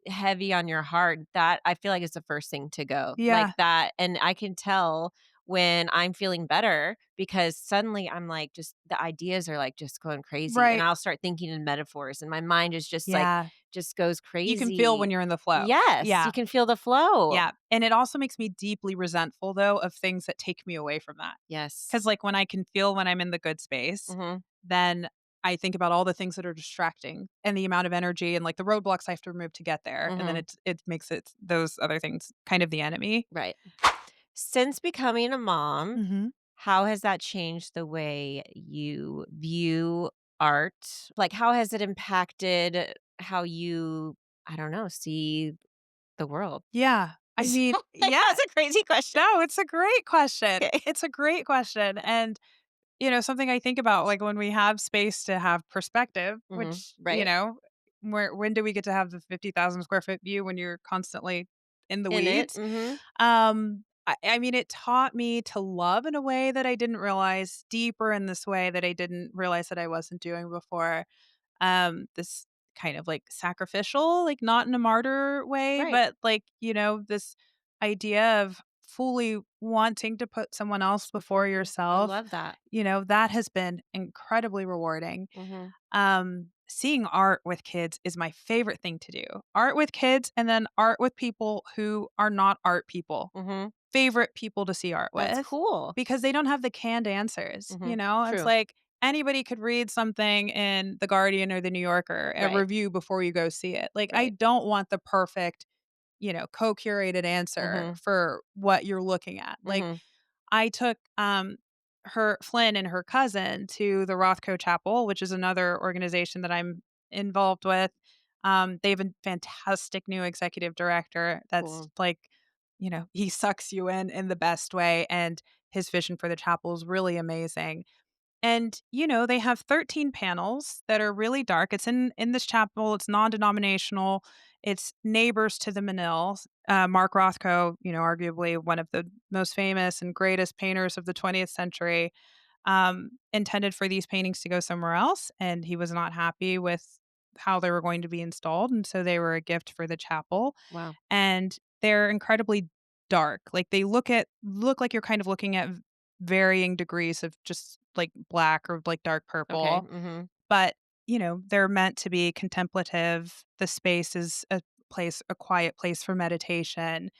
heavy on your heart, that I feel like is the first thing to go. Like Yeah. that, and I can tell when I'm feeling better because suddenly I'm like just the ideas are like just going crazy and Right. I'll start thinking in metaphors and my mind is just like Yeah. just goes You can feel when crazy. you're in the flow. Yes, you Yeah. can feel the flow. Yeah. And it also makes me deeply resentful though of things that take me away from that. Yes. 'Cause, like, when I can feel when I'm in the good space, Mhm. then I think about all the things that are distracting and the amount of energy and, like, the roadblocks I have to remove to get there, and then Mhm. it makes it those other things kind of the enemy. Right. Since becoming a mom, Mhm. how has that changed the way you view art? Like, how has it impacted how you, I don't know, see the world? Yeah. I mean, I know yeah. it's a crazy question. No, it's a great question. Okay. It's a great question, and, something I think about, like, when we have space to have perspective, Mhm. which, Right? when do we get to have the 50,000 square foot view when you're constantly in the In it? weeds? Mhm. I mean, it taught me to love in a way that I didn't realize, deeper in this way that I didn't realize that I wasn't doing before. This kind of like sacrificial, like not in a martyr way, Right. but like, this idea of fully wanting to put someone else before Mhm. I yourself, love that. that has been incredibly rewarding. Mhm. Seeing art with kids is my favorite thing to do. Art with kids and then art with people who are not art people. Mhm. Favorite people to see art That's with cool. because they don't have the canned answers, Mhm. It's True. like anybody could read something in The Guardian or The New Yorker, a Right. review before you go see it. Like, I Right. don't want the perfect, co-curated answer Mhm. for what you're looking at. Like, Mhm. I took, her Flynn and her cousin to the Rothko Chapel, which is another organization that I'm involved with. They have a fantastic new executive director that's Cool. like, he sucks you in the best way, and his vision for the chapel is really amazing. And, they have 13 panels that are really dark. It's in this chapel, it's non-denominational, it's neighbors to the Manils. Mark Rothko, arguably one of the most famous and greatest painters of the 20th century, intended for these paintings to go somewhere else, and he was not happy with how they were going to be installed, and so they were a gift for the chapel. Wow. And they're incredibly dark. Like, they look like you're kind of looking at varying degrees of just, like, black or, like, dark Okay. purple, Mhm. but, they're meant to be contemplative. The space is a quiet place for meditation.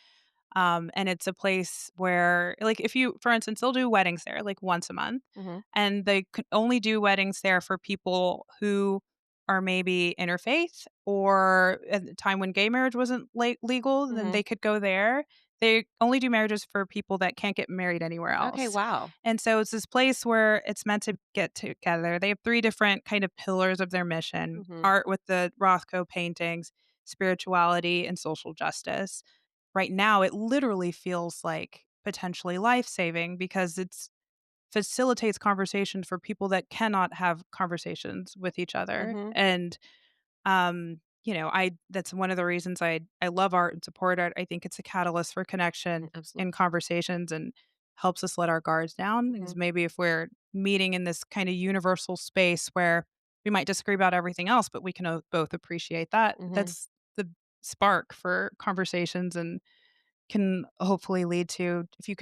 And it's a place where, like, if you for instance, they'll do weddings there, like, once a month, Mhm. and they could only do weddings there for people who are maybe interfaith, or at the time when gay marriage wasn't legal, then Mhm. they could go there. They only do marriages for people that can't get married anywhere Okay, else. wow. And so it's this place where it's meant to get together. They have 3 different kind of pillars of their mission: Mhm. art with the Rothko paintings, spirituality, and social justice. Right now, it literally feels like potentially life-saving because it's facilitates conversation for people that cannot have conversations with each other. Mhm. And I that's one of the reasons I love art and support art. I think it's a catalyst for connection Absolutely. and conversations and helps us let our guards down because Mhm. maybe if we're meeting in this kind of universal space where we might disagree about everything else, but we can both appreciate that. Mhm. That's the spark for conversations and can hopefully lead to if you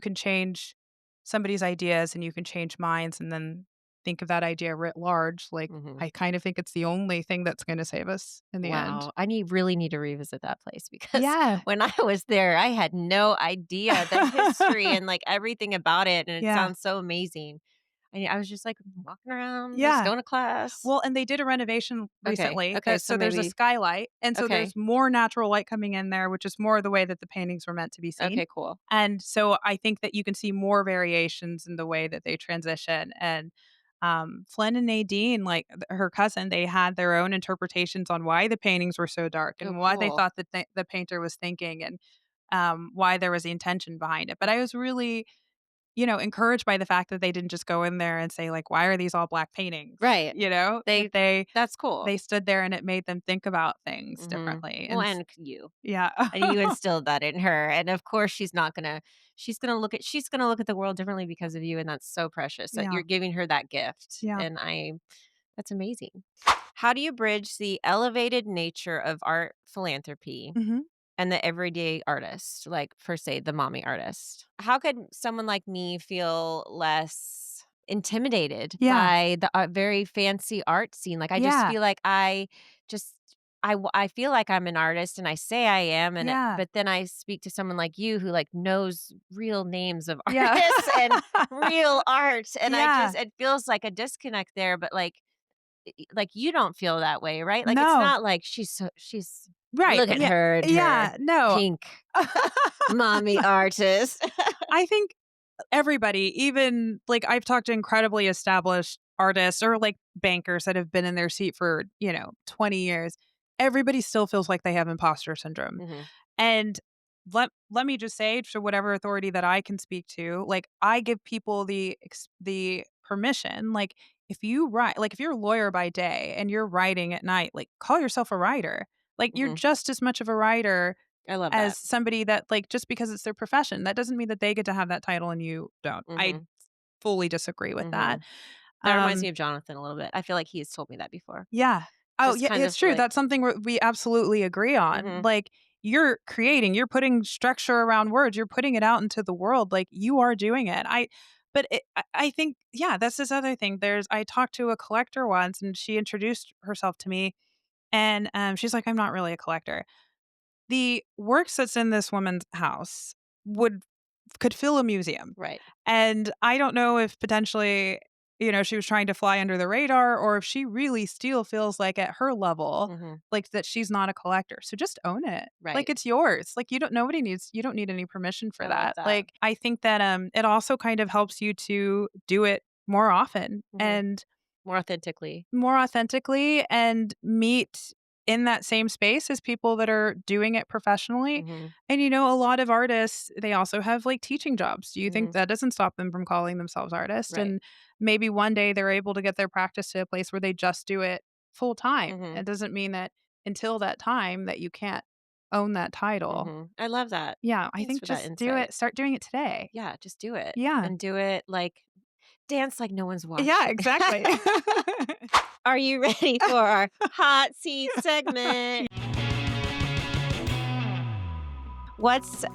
can change somebody's ideas and you can change minds and then think of that idea writ large, like, Mhm. I kind of think it's the only thing that's gonna save us in the end. Wow, I really need to revisit that place because Yeah. when I was there, I had no idea the history and, like, everything about it, and it Yeah. sounds so amazing. I was just, like, walking around, just Yeah. going to class. Well, and they did a renovation Okay, recently okay, that so so there's a maybe skylight, and so okay, there's more natural light coming in there, which is more the way that the paintings were meant to be seen. okay, cool. And so I think that you can see more variations in the way that they transition. And Flynn and Nadine, like her cousin, they had their own interpretations on why the paintings were so dark Oh, and why they cool. thought that the painter was thinking and why there was the intention behind it. But I was really encouraged by the fact that they didn't just go in there and say, like, "Why are these all black paintings?" Right. That They that's cool. they stood there and it made them think about things Mhm. differently, Well, and and you. yeah. And you instilled that in her, and of course, she's gonna look at the world differently because of you, and that's so precious that Yeah, you're giving her that gift, yeah. and that's amazing. How do you bridge the elevated nature of art philanthropy Mhm. and the everyday artist, like, for, say, the mommy artist? How could someone like me feel less intimidated Yeah, by the, very fancy art scene? Like, I just yeah, feel like just I feel like I'm an artist, and I say I am, yeah, but then I speak to someone like you who, like, knows real names of yeah. artists and real art, and Yeah. it feels like a disconnect there, but, like, you don't feel that way, right? Like, it's No. not like she's Right, look at yeah, her and her yeah, no. pink mommy artist. I think everybody, even like I've talked to incredibly established artists or like bankers that have been in their seat for, 20 years. Everybody still feels like they have imposter syndrome. Mhm. And let me just say, to whatever authority that I can speak to, like I give people the permission. Like if you write, like if you're a lawyer by day and you're writing at night, like call yourself a writer. Like you're Mhm. just as much of a writer I love as that. somebody that like just because it's their profession, that doesn't mean that they get to have that title and you don't. I Mhm. fully disagree with that. Mhm. That reminds me Um, of Jonathan a little bit. I feel like he's told me that before. yeah. Oh, Just yeah, kind it's of true. like That's something we absolutely agree on. mhm. Like, you're putting structure around words, you're putting it out into the world, like, you are doing it. I think, yeah, that's this other thing. I talked to a collector once, and she introduced herself to me, and, she's like, "I'm not really a collector." The works that's in this woman's house would could fill a museum. Right. And I don't know if potentially, she was trying to fly under the radar or if she really still feels like at her level, Mhm. like that she's not a collector. So just own it. Like Right. it's yours. Like you don't need any permission for I love that. that. Like I think that it also kind of helps you to do it more often Mhm. and More authentically. more authentically and meet in that same space as people that are doing it professionally. Mhm. And a lot of artists, they also have like teaching jobs. Do you think Mhm. that doesn't stop them from calling themselves artists? Right. And maybe one day they're able to get their practice to a place where they just do it full time. Mhm. It doesn't mean that until that time that you can't own that title. Mhm. I love that. Yeah, I Thanks think for that just do insight. it. Start doing it today. Yeah, just do it. Yeah. And do it like dance like no one's Yeah, watching. exactly. Are you ready for our hot seat segment? What's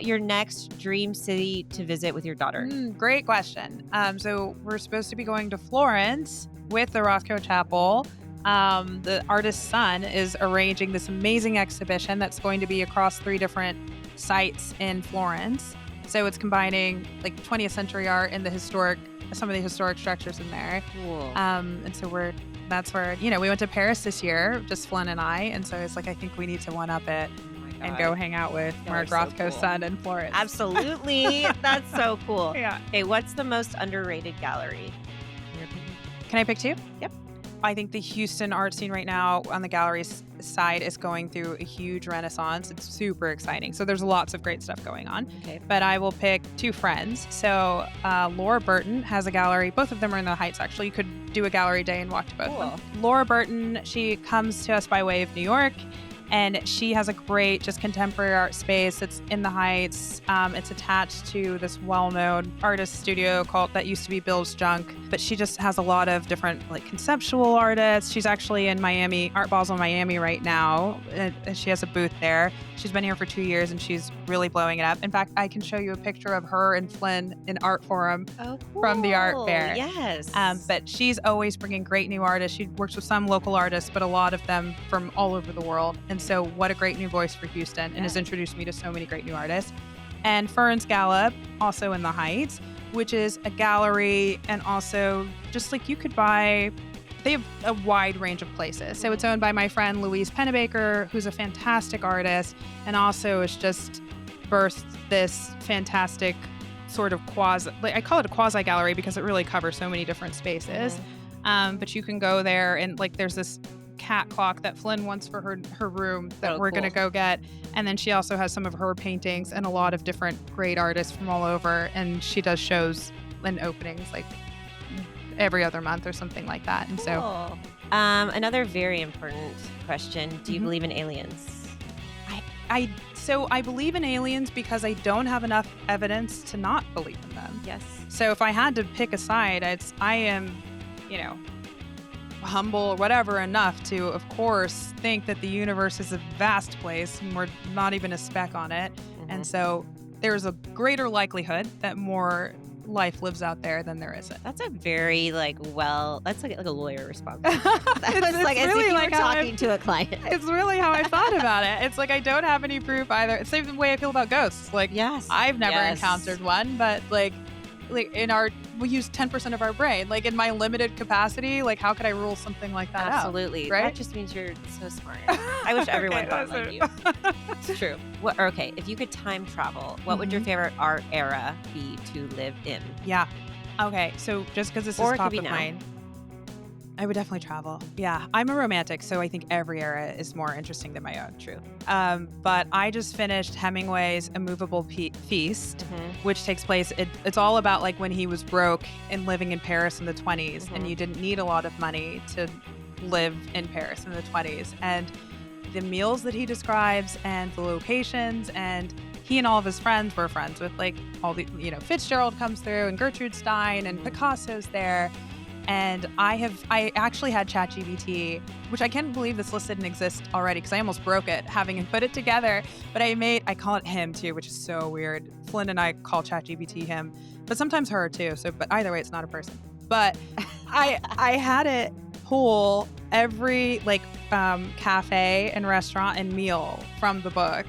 your next dream city to visit with your daughter? Great question. So we're supposed to be going to Florence with the Rothko Chapel. The artist's son is arranging this amazing exhibition that's going to be across 3 different sites in Florence. So it's combining like 20th century art and some of the historic structures in there. Cool. And so that's where, we went to Paris this year, just Flynn and I. And so it's like, I think we need to one up it Oh my and God. go hang out with Y'all are Mark so Rothko's cool. son in Florence. Absolutely. That's so cool. Yeah. Okay, what's the most underrated gallery, in your opinion? Can I pick 2? Yep. I think the Houston art scene right now on the galleries side is going through a huge renaissance. It's super exciting. So there's lots of great stuff going on. Okay. But I will pick two friends. So Laura Burton has a gallery. Both of them are in the Heights, actually. You could do a gallery day and walk to both of them. Laura Burton, she comes to us by way of New York. And she has a great just contemporary art space. It's in the Heights. It's attached to this well-known artist studio that used to be Bill's Junk. But she just has a lot of different like conceptual artists. She's actually in Miami, Art Basel Miami right now. She has a booth there. She's been here for 2 years and she's really blowing it up. In fact, I can show you a picture of her and Flynn in Art Forum from the art fair. Yes. But she's always bringing great new artists. She works with some local artists, but a lot of them from all over the world. And so what a great new voice for Houston and has introduced me to so many great new artists. And Ferns Gallup, also in the Heights, which is a gallery and also just like you could buy, they have a wide range of places. So it's owned by my friend Louise Pennebaker, who's a fantastic artist and also has just birthed this fantastic sort of I call it a quasi gallery because it really covers so many different spaces. But you can go there and like there's this cat clock that Flynn wants for her room that we're going to go get. And then she also has some of her paintings and a lot of different great artists from all over. And she does shows and openings like every other month or something like that. And so another very important question. Do you believe in aliens? I believe in aliens because I don't have enough evidence to not believe in them. Yes. So if I had to pick a side, I am, humble or whatever enough to, of course, think that the universe is a vast place and we're not even a speck on it. And so there's a greater likelihood that more life lives out there than there isn't. That's a very that's like a lawyer response. It's like as really if you like were talking to a client. It's really how I thought about it. It's like I don't have any proof either. It's the same way I feel about ghosts. Like I've never encountered one, but like in we use 10% of our brain. Like in my limited capacity, like how could I rule something like that Absolutely. out? Right? That just means you're so smart. I wish everyone thought like you. It's true. Okay, if you could time travel, what would your favorite art era be to live in? Yeah. Okay, so just because this is top of mind, I would definitely travel. Yeah, I'm a romantic, so I think every era is more interesting than my own. True. But I just finished Hemingway's A Movable Feast, which takes place, it's all about like when he was broke and living in Paris in the 20s, and you didn't need a lot of money to live in Paris in the 20s. And the meals that he describes and the locations, and he and all of his friends were friends with like all the, Fitzgerald comes through and Gertrude Stein and Picasso's there. And I actually had ChatGPT, which I can't believe this list didn't exist already because I almost broke it having put it together. But I call it him too, which is so weird. Flynn and I call ChatGPT him, but sometimes her too. But either way, it's not a person. But I had it pull every cafe and restaurant and meal from the book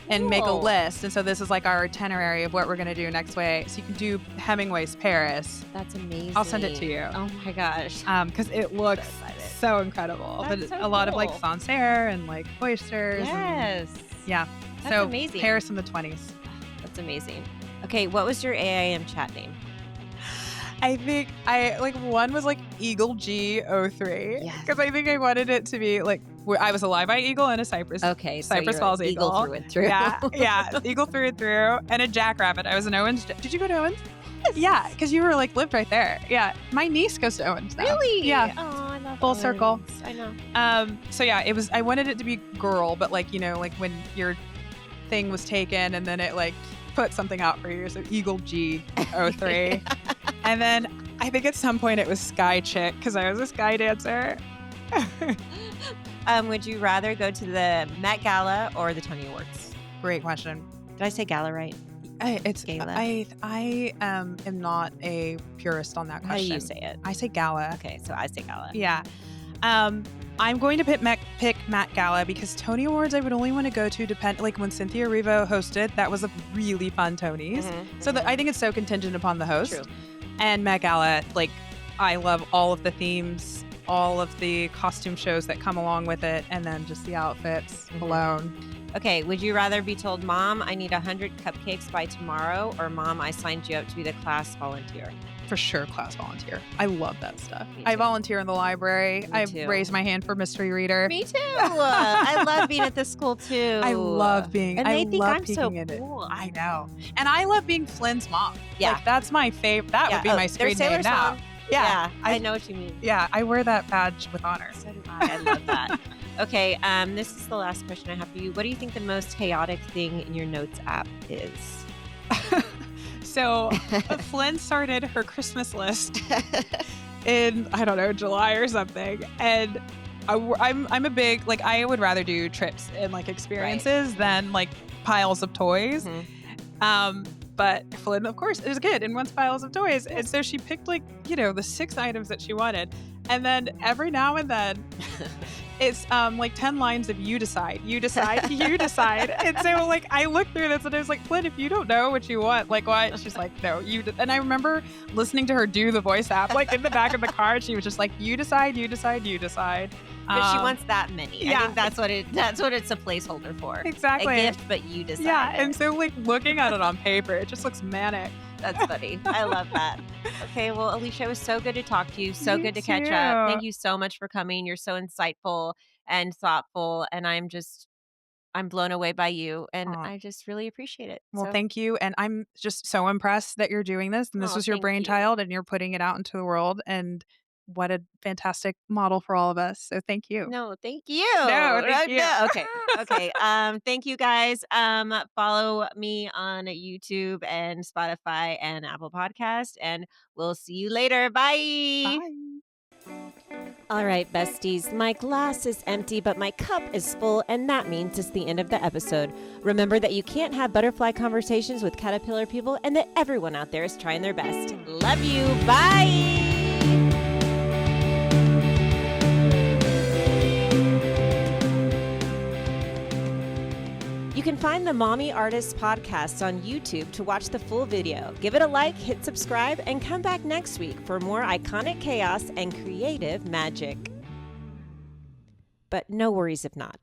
and make a list. And so this is like our itinerary of what we're going to do next way. So you can do Hemingway's Paris. That's amazing. I'll send it to you. Oh my gosh. Because it looks so incredible. That's but so a lot of cool. like Sancerre and like oysters. Yes. Yeah. That's so amazing. Paris in the 20s. That's amazing. Okay, what was your AIM chat name? I think one was like Eagle G03. Yes. Because I think I wanted it to be like where I was a live-eye eagle and a Cypress. Okay, Cypress so Falls eagle through and through. Yeah, eagle through and through, and a jackrabbit. I was an Owens. Did you go to Owens? Yes. Yeah, because you were lived right there. Yeah, my niece goes to Owens now. Really? Yeah. Oh, I love Full Owens. circle. I know. So yeah, it was. I wanted it to be girl, but like when your thing was taken and then it put something out for you. So Eagle G03, and then I think at some point it was Sky Chick because I was a sky dancer. Would you rather go to the Met Gala or the Tony Awards? Great question. Did I say gala right? It's Gala. I am not a purist on that question. How do you say it? I say gala. Okay, so I say gala. Yeah. I'm going to pick Met Gala because Tony Awards I would only want to go to when Cynthia Erivo hosted. That was a really fun Tonys. So I think it's so contingent upon the host. True. And Met Gala, I love all of the themes, all of the costume shows that come along with it, and then just the outfits alone. Okay, would you rather be told, Mom, I need 100 cupcakes by tomorrow, or Mom, I signed you up to be the class volunteer? For sure, class volunteer. I love that stuff. Me I too. volunteer in the library. Me I too. raised my hand for mystery reader. Me too. I love being at the school too. I love being. And I they think love I'm so peeking in it. cool. I know, and I love being Flynn's mom. Yeah. Like that's my favorite. That would be my they're screen name Sailor's now. mom. Yeah, I know what you mean. Yeah, I wear that badge with honor. So do I. I love that. Okay, this is the last question I have for you. What do you think the most chaotic thing in your notes app is? So Flynn started her Christmas list in, I don't know, July or something. And I'm a big, like, I would rather do trips and like experiences than like piles of toys. But Flynn, of course, is good and wants piles of toys. And so she picked like, the 6 items that she wanted. And then every now and then it's like 10 lines of you decide, you decide, you decide. And so like I looked through this and I was like, Flynn, if you don't know what you want, like what? She's like, no, and I remember listening to her do the voice app, like in the back of the car. And she was just like, you decide, you decide, you decide. But she wants that many. Yeah. I think that's what it's a placeholder for. Exactly. A gift, but you decide. Yeah. And so like looking at it on paper, it just looks manic. That's funny. I love that. Okay, well, Alecia, it was so good to talk to you. So You good to catch too. up. Thank you so much for coming. You're so insightful and thoughtful, and I'm blown away by you, and I just really appreciate it. Well, So, thank you. And I'm just so impressed that you're doing this and this was your thank you. brainchild and you're putting it out into the world. And what a fantastic model for all of us. So thank you. No, thank you. No, thank you. No, okay. Okay. Thank you guys. Follow me on YouTube and Spotify and Apple Podcast, and we'll see you later. Bye. Bye. All right, besties, my glass is empty, but my cup is full, and that means it's the end of the episode. Remember that you can't have butterfly conversations with caterpillar people, and that everyone out there is trying their best. Love you. Bye. You can find the Mommy Artists podcast on YouTube to watch the full video. Give it a like, hit subscribe, and come back next week for more iconic chaos and creative magic. But no worries if not.